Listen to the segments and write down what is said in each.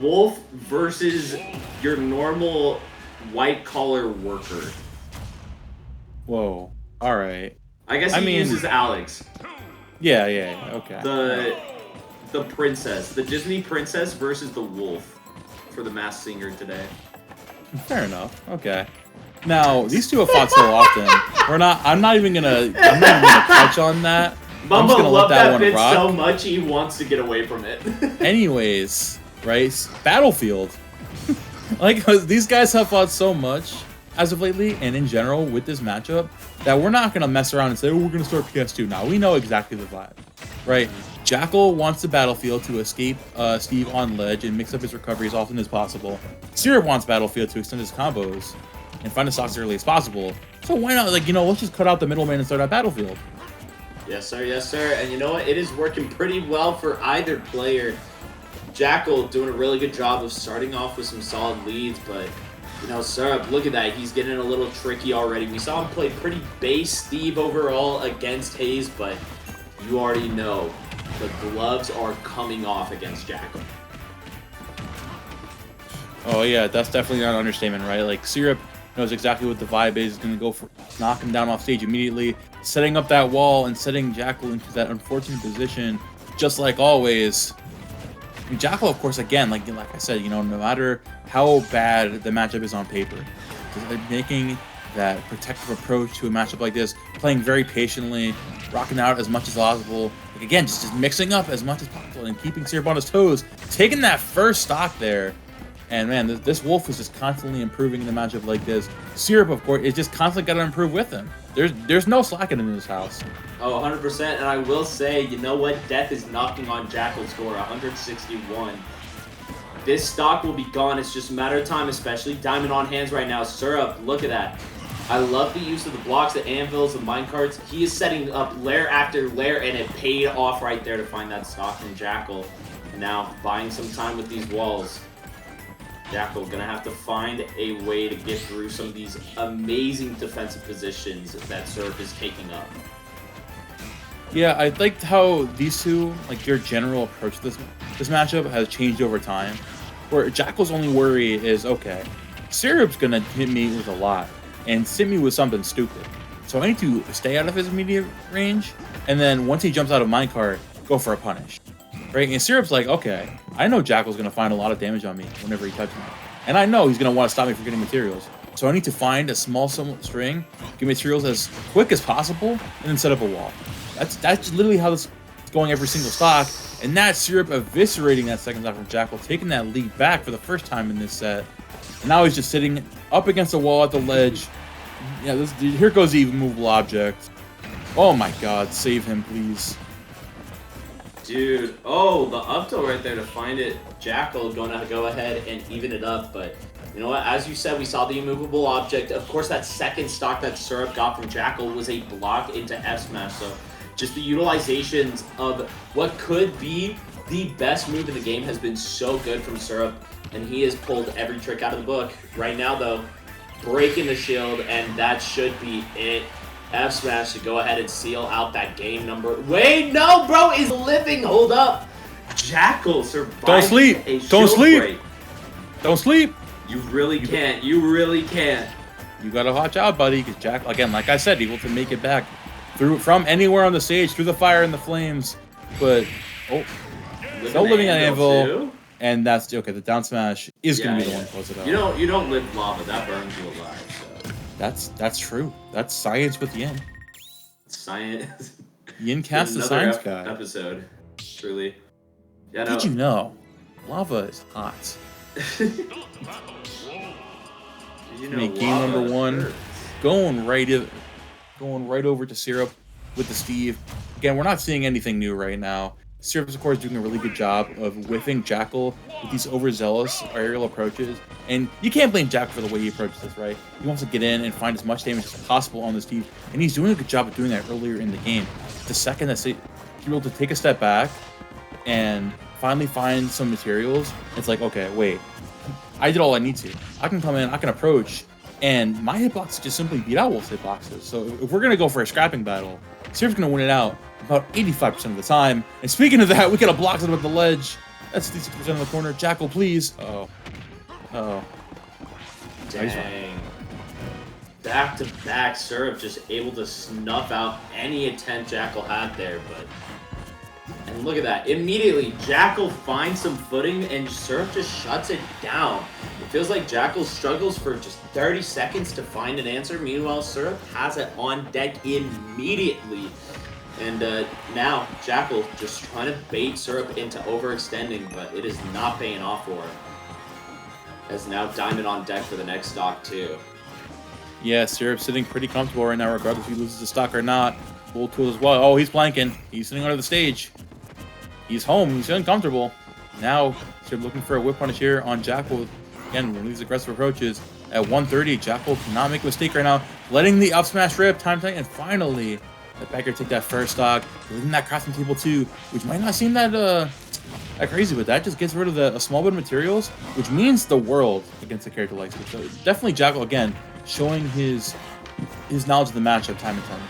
Wolf versus your normal white-collar worker. Whoa. All right. I guess he uses Alex. Yeah, okay. The princess. The Disney princess versus the wolf for the Masked Singer today. Fair enough. Okay. Now, these two have fought so often. I'm not even gonna touch on that. Mamba I'm just gonna loved let that that one bit rock. so much he wants to get away from it. Anyways, right? Battlefield. Like, these guys have fought so much as of lately, and in general with this matchup, that we're not gonna mess around and say, oh, we're gonna start PS2 now. We know exactly the vibe, right? Jakal wants the Battlefield to escape Steve on ledge and mix up his recovery as often as possible. Syrup wants Battlefield to extend his combos and find the stocks as early as possible. So why not, like, let's just cut out the middleman and start out Battlefield. Yes, sir. Yes, sir. And you know what? It is working pretty well for either player. Jakal doing a really good job of starting off with some solid leads, but, Syrup, look at that. He's getting a little tricky already. We saw him play pretty base Steve overall against Hayes, but you already know the gloves are coming off against Jakal. Oh, yeah, that's definitely not an understatement, right? Like, Syrup knows exactly what the vibe is. He's going to go for knock him down off stage immediately, setting up that wall and setting Jakal into that unfortunate position, just like always. And Jakal, of course, again, like I said, no matter how bad the matchup is on paper, just making that protective approach to a matchup like this, playing very patiently, rocking out as much as possible. Like, again, just mixing up as much as possible and keeping Syrup on his toes, taking that first stock there. And man, this Wolf is just constantly improving in a matchup like this. Syrup, of course, is just constantly got to improve with him. There's no slacking in this house. Oh, 100%. And I will say, you know what? Death is knocking on Jakal's door, 161. This stock will be gone. It's just a matter of time, especially Diamond on hands right now. Syrup, look at that. I love the use of the blocks, the anvils, the minecarts. He is setting up layer after layer, and it paid off right there to find that stock from Jakal. Now, buying some time with these walls. Jakal gonna have to find a way to get through some of these amazing defensive positions that Syrup is taking up. Yeah, I liked how these two, like your general approach to this matchup has changed over time. Where Jakal's only worry is, okay, Syrup's gonna hit me with a lot and sit me with something stupid. So I need to stay out of his immediate range, and then once he jumps out of minecart, go for a punish. Right? And Syrup's like, okay, I know Jakal's going to find a lot of damage on me whenever he touches me. And I know he's going to want to stop me from getting materials. So I need to find a small string, get materials as quick as possible, and then set up a wall. That's literally how this is going every single stock. And that's Syrup eviscerating that second stock from Jakal, taking that lead back for the first time in this set. And now he's just sitting up against the wall at the ledge. Yeah, here goes the immovable object. Oh my god, save him, please. Dude, oh, the up tilt right there to find it. Jakal gonna go ahead and even it up, but you know what? As you said, we saw the immovable object. Of course, that second stock that Syrup got from Jakal was a block into F smash, so just the utilizations of what could be the best move in the game has been so good from Syrup, and he has pulled every trick out of the book. Right now, though, breaking the shield, and that should be it. F smash to go ahead and seal out that game number. Wait, no, bro, is living. Hold up. Jakal survived. Don't sleep. Don't sleep. Break. Don't sleep. You really can't. You really can't. You gotta watch out, buddy, because Jakal, again, like I said, able to make it back from anywhere on the stage, through the fire and the flames. But no living on anvil, too? And that's okay. The down smash is gonna be the one to close it out. You don't live lava. That burns you alive. So. That's true. That's science with Yin. Science. Yin cast the science guy. Episode. Truly. Yeah, Did you know lava is hot? Game number one. Going right over to Syrup with the Steve. Again, we're not seeing anything new right now. Syrup's, of course, doing a really good job of whiffing Jakal with these overzealous aerial approaches. And you can't blame Jakal for the way he approaches this, right? He wants to get in and find as much damage as possible on this Steve. And he's doing a good job of doing that earlier in the game. The second that he's able to take a step back and finally find some materials, it's like, okay, wait. I did all I need to. I can come in, I can approach, and my hitboxes just simply beat out Wolf's hitboxes. So if we're going to go for a scrapping battle, Syrup's going to win it out about 85% of the time. And speaking of that, we got a block him at the ledge. That's 66% in the corner. Jakal, please. Uh-oh. Uh-oh. Dang. Back-to-back Syrup just able to snuff out any attempt Jakal had there, but... And look at that. Immediately, Jakal finds some footing and Syrup just shuts it down. It feels like Jakal struggles for just 30 seconds to find an answer. Meanwhile, Syrup has it on deck immediately. And now, Jakal just trying to bait Syrup into overextending, but it is not paying off for him. As now Diamond on deck for the next stock, too. Yeah, Syrup's sitting pretty comfortable right now, regardless if he loses the stock or not. Full tool as well. Oh, he's planking. He's sitting under the stage. He's home. He's feeling comfortable. Now, Syrup looking for a whip punish here on Jakal. Again, one of these aggressive approaches. At 130, Jakal cannot make a mistake right now. Letting the up smash rip. Time tank, and finally, the backer take that first stock. Leaving that crafting table too, which might not seem that crazy, but that just gets rid of a small bit of materials, which means the world against a character like this. So definitely Jakal, again, showing his knowledge of the matchup time and time.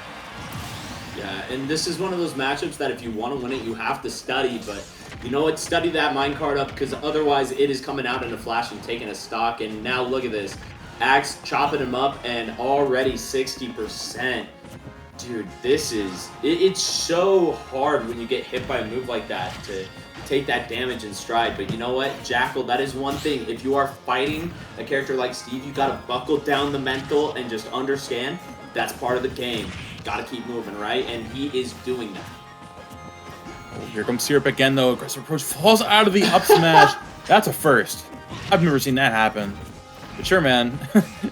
Yeah, and this is one of those matchups that if you want to win it, you have to study, but you know what? Study that minecart up, because otherwise it is coming out in a flash and taking a stock, and now look at this. Axe chopping him up, and already 60%. Dude, this is... It's so hard when you get hit by a move like that to take that damage in stride, but you know what? Jakal, that is one thing. If you are fighting a character like Steve, you gotta buckle down the mental and just understand that's part of the game. Gotta keep moving, right? And he is doing that. Oh, here comes Syrup again, though. Aggressive approach falls out of the up smash. That's a first. I've never seen that happen. But sure, man.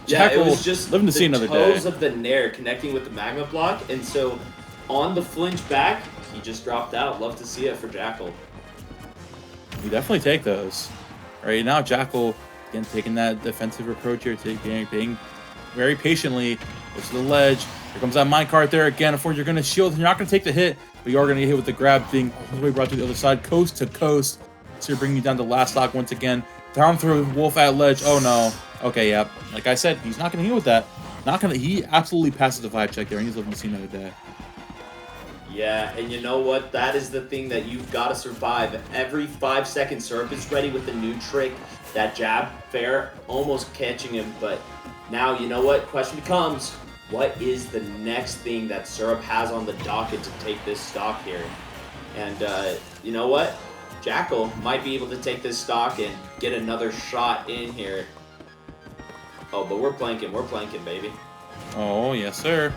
Yeah, it was just living to see another day. The toes of the Nair connecting with the magma block, and so on the flinch back, he just dropped out. Love to see it for Jakal. You definitely take those. Right now, Jakal, again, taking that defensive approach here, being very patiently, goes to the ledge. Here comes that minecart there again. Of course, you're going to shield. You're not going to take the hit, but you are going to get hit with the grab, being all the way brought to the other side, coast to coast. So you're bringing you down to last stock once again. Down through Wolf at ledge. Oh no. Okay, yeah. Like I said, he's not going to heal with that. Not going to. He absolutely passes the vibe check there, and he's looking to see another day. Yeah, and you know what? That is the thing that you've got to survive. Every 5 seconds, Syrup is ready with a new trick. That jab, fair, almost catching him. But now, you know what? Question becomes, what is the next thing that Syrup has on the docket to take this stock here? And you know what? Jakal might be able to take this stock and get another shot in here. Oh, but we're planking, baby. Oh, yes, sir.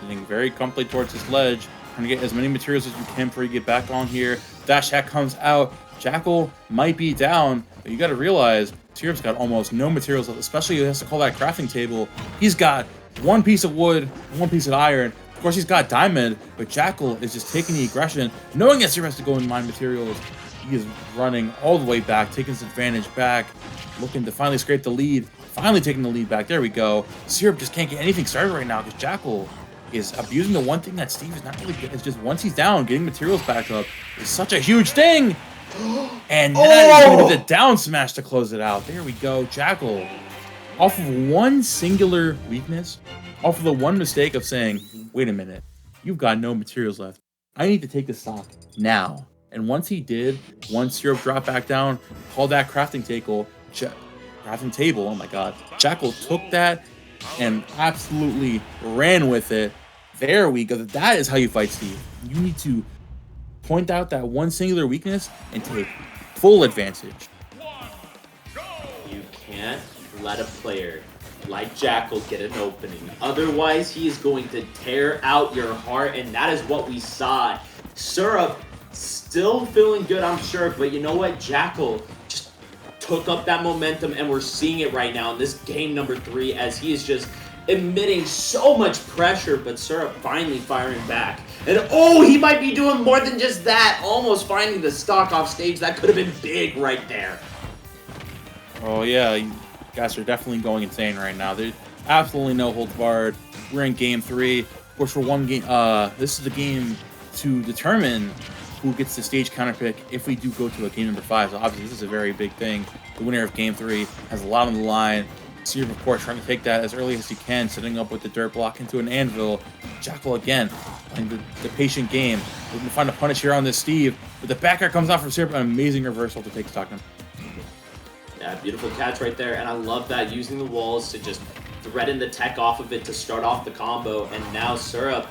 Getting very comfortably towards this ledge. Trying to get as many materials as you can before you get back on here. Dash hack comes out. Jakal might be down, but you got to realize Syrup's got almost no materials left, especially if he has to call that crafting table. He's got one piece of wood, one piece of iron. Of course, he's got diamond, but Jakal is just taking the aggression, knowing that Syrup has to go and mine materials. He is running all the way back, taking his advantage back, looking to finally scrape the lead. Finally taking the lead back. There we go. Syrup just can't get anything started right now because Jakal is abusing the one thing that Steve is not really good. It's just once he's down, getting materials back up is such a huge thing. And that is going to be the down smash to close it out. There we go. Jakal, off of one singular weakness, off of the one mistake of saying, wait a minute, you've got no materials left. I need to take this stock now. And once he did, once Syrup dropped back down, called that crafting table, oh my god. Jakal took that and absolutely ran with it. There we go. That is how you fight Steve. You need to point out that one singular weakness and take full advantage. You can't let a player like Jakal get an opening. Otherwise, he is going to tear out your heart, and that is what we saw. Syrup still feeling good, I'm sure, but you know what? Jakal just took up that momentum, and we're seeing it right now in this game number 3 as he is just emitting so much pressure, but Syrup finally firing back. And oh, he might be doing more than just that, almost finding the stock off stage. That could have been big right there. Oh yeah, you guys are definitely going insane right now. There's absolutely no holds barred. We're in game 3. Of course, for one game, this is the game to determine who gets the stage counter pick if we do go to a game number 5. So obviously this is a very big thing. The winner of game 3 has a lot on the line. Syrup, of course, trying to take that as early as he can, setting up with the dirt block into an anvil. Jakal again, playing the patient game, Looking to find a punish here on this Steve. But the back air comes out from Syrup. An amazing reversal to take stock. Yeah, beautiful catch right there. And I love that, using the walls to just threaten the tech off of it to start off the combo. And now Syrup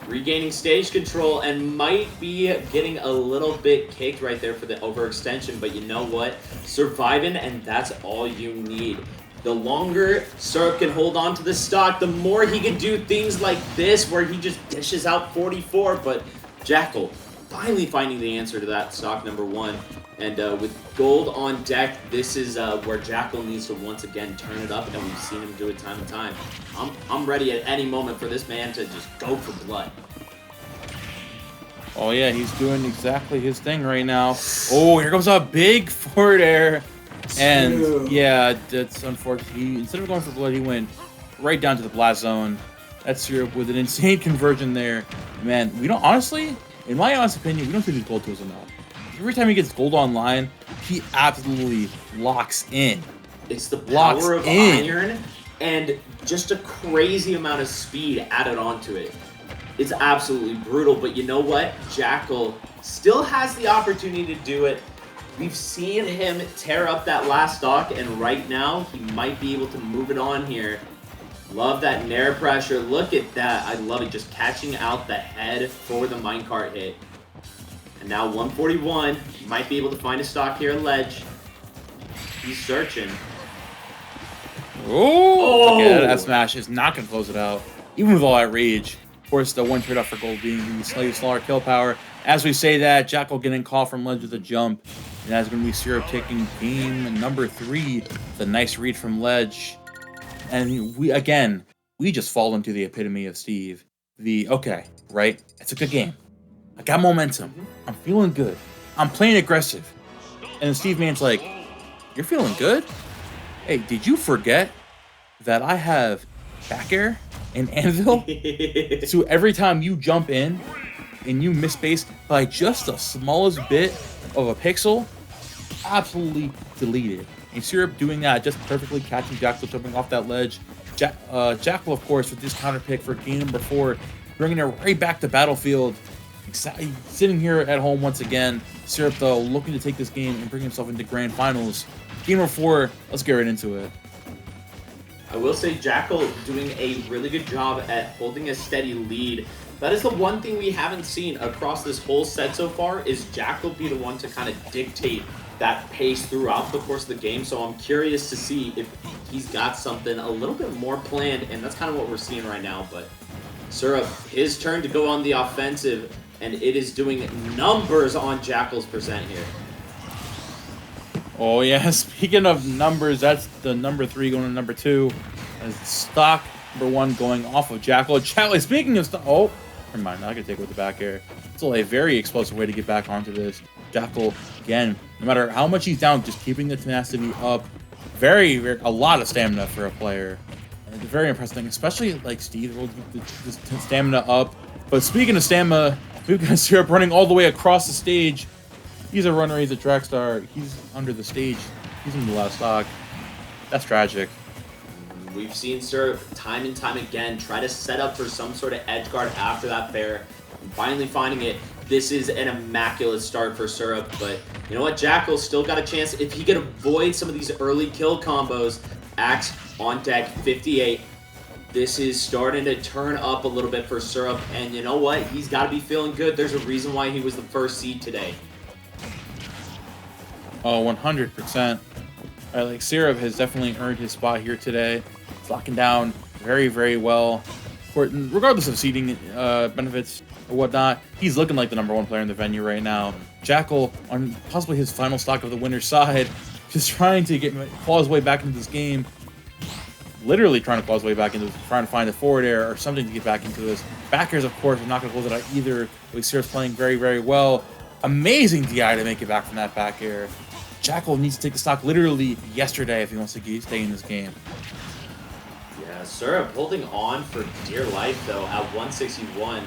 regaining stage control and might be getting a little bit caked right there for the overextension. But you know what? Surviving, and that's all you need. The longer Syrup can hold on to the stock, the more he can do things like this where he just dishes out 44. But Jakal finally finding the answer to that stock number 1. And with gold on deck, this is where Jakal needs to once again turn it up, and we've seen him do it time and time. I'm ready at any moment for this man to just go for blood. Oh yeah, he's doing exactly his thing right now. Oh, here comes a big forward air. And yeah, that's unfortunate. Instead of going for blood, he went right down to the blast zone. That's Syrup with an insane conversion there. Man, we don't, honestly, in my honest opinion, we don't see these gold tools enough. Every time he gets gold online, he absolutely locks in. It's the power of iron and just a crazy amount of speed added onto it. It's absolutely brutal, but you know what? Jakal still has the opportunity to do it. We've seen him tear up that last stock, and right now, he might be able to move it on here. Love that nair pressure. Look at that. I love it. Just catching out the head for the minecart hit. And now 141. Might be able to find a stock here at ledge. He's searching. Oh! Okay, that smash is not going to close it out. Even with all that rage. Of course, the one trade-off for gold being the slightly smaller kill power. As we say that, Jakal getting caught from ledge with a jump. And that's going to be Syrup taking game number 3. The nice read from ledge. And we just fall into the epitome of Steve. Okay, right? It's a good game. I got momentum. I'm feeling good. I'm playing aggressive. And Steve Man's like, you're feeling good? Hey, did you forget that I have back air and anvil? So every time you jump in and you miss base by just the smallest bit of a pixel, absolutely deleted. And Syrup doing that, just perfectly catching Jakal jumping off that ledge. Jakal, of course, with this counter pick for game number 4, bringing her right back to battlefield. Sitting here at home once again. Syrup, though, looking to take this game and bring himself into grand finals. Game number 4, let's get right into it. I will say Jakal doing a really good job at holding a steady lead. That is the one thing we haven't seen across this whole set so far, is Jakal be the one to kind of dictate that pace throughout the course of the game. So I'm curious to see if he's got something a little bit more planned, and that's kind of what we're seeing right now. But Syrup, his turn to go on the offensive, and it is doing numbers on Jakal's percent here. Oh yeah, speaking of numbers, that's the number 3 going to number 2. As stock number 1 going off of Jakal. Speaking of stock, oh, never mind, I can take it with the back air. Still a very explosive way to get back onto this. Jakal, again, no matter how much he's down, just keeping the tenacity up. A lot of stamina for a player. And very impressive thing, especially like Steve will keep the stamina up. But speaking of stamina, we've got Syrup running all the way across the stage. He's a runner, he's a track star. He's under the stage. He's in the last stock. That's tragic. We've seen Syrup time and time again try to set up for some sort of edge guard after that fair. And finally finding it. This is an immaculate start for Syrup, but you know what? Jakal's still got a chance if he can avoid some of these early kill combos. Axe on deck, 58. This is starting to turn up a little bit for Syrup, and you know what? He's got to be feeling good. There's a reason why he was the first seed today. Oh, 100%. Like Syrup has definitely earned his spot here today. He's locking down very, very well. Regardless of seeding benefits or whatnot, he's looking like the number 1 player in the venue right now. Jakal, on possibly his final stock of the winner's side, just trying to claw his way back into this game. Literally trying to claw his way back into trying to find a forward air or something to get back into this. Back airs, of course, are not going to close it out either. Syrup's playing very, very well. Amazing DI to make it back from that back air. Jakal needs to take the stock literally yesterday if he wants to stay in this game. Yeah, Syrup holding on for dear life, though, at 161.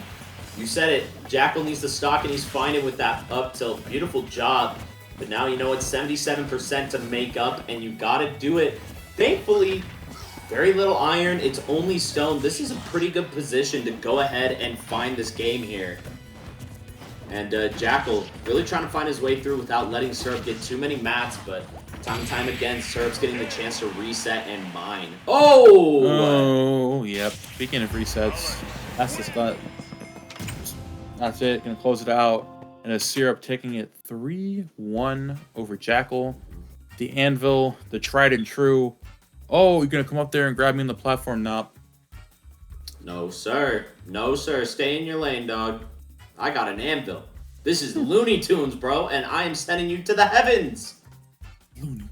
You said it. Jakal needs the stock, and he's finding with that up tilt. Beautiful job. But now you know it's 77% to make up, and you got to do it. Thankfully, very little iron. It's only stone. This is a pretty good position to go ahead and find this game here. And Jakal really trying to find his way through without letting Syrup get too many mats, but time and time again, Syrup's getting the chance to reset and mine. Oh! Oh, yep. Speaking of resets, that's the stunt. That's it. Gonna close it out. And a Syrup taking it 3-1 over Jakal. The Anvil, the tried and true. Oh, you're gonna come up there and grab me on the platform now. No, sir. No, sir. Stay in your lane, dog. I got an anvil. This is Looney Tunes, bro, and I am sending you to the heavens. Looney.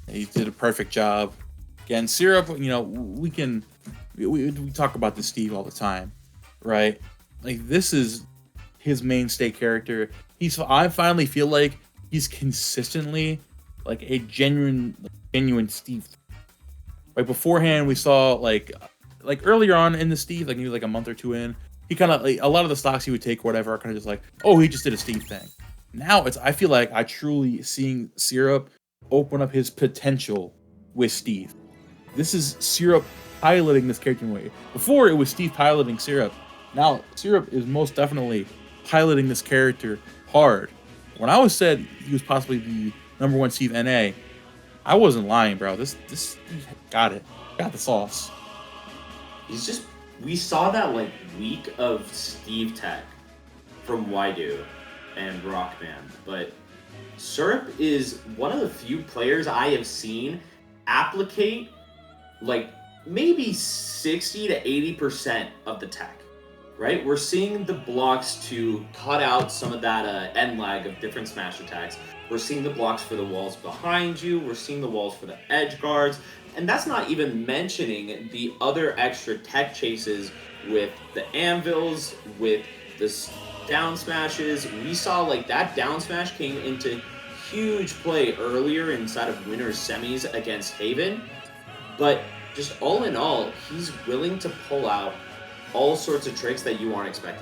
He did a perfect job. Again, Syrup, you know, we talk about this Steve all the time, right? Like, this is his mainstay character. I finally feel like he's consistently like a genuine Steve. Right beforehand, we saw like earlier on in the Steve, like maybe like a month or two in, he kind of like a lot of the stocks he would take, whatever, are kind of just like, oh, he just did a Steve thing. Now I feel like I truly seeing Syrup open up his potential with Steve. This is Syrup piloting this character in a way. Before it was Steve piloting Syrup. Now Syrup is most definitely piloting this character hard. When I was said he was possibly the #1 Steve NA, I wasn't lying, bro. This got it. Got the sauce. We saw that like week of Steve Tech from Waidu and Rockman, but Syrup is one of the few players I have seen applicate like maybe 60 to 80% of the tech. Right? We're seeing the blocks to cut out some of that end lag of different smash attacks. We're seeing the blocks for the walls behind you. We're seeing the walls for the edge guards. And that's not even mentioning the other extra tech chases with the anvils, with the down smashes. We saw like that down smash came into huge play earlier inside of winners semis against Haven. But just all in all, he's willing to pull out all sorts of tricks that you aren't expecting.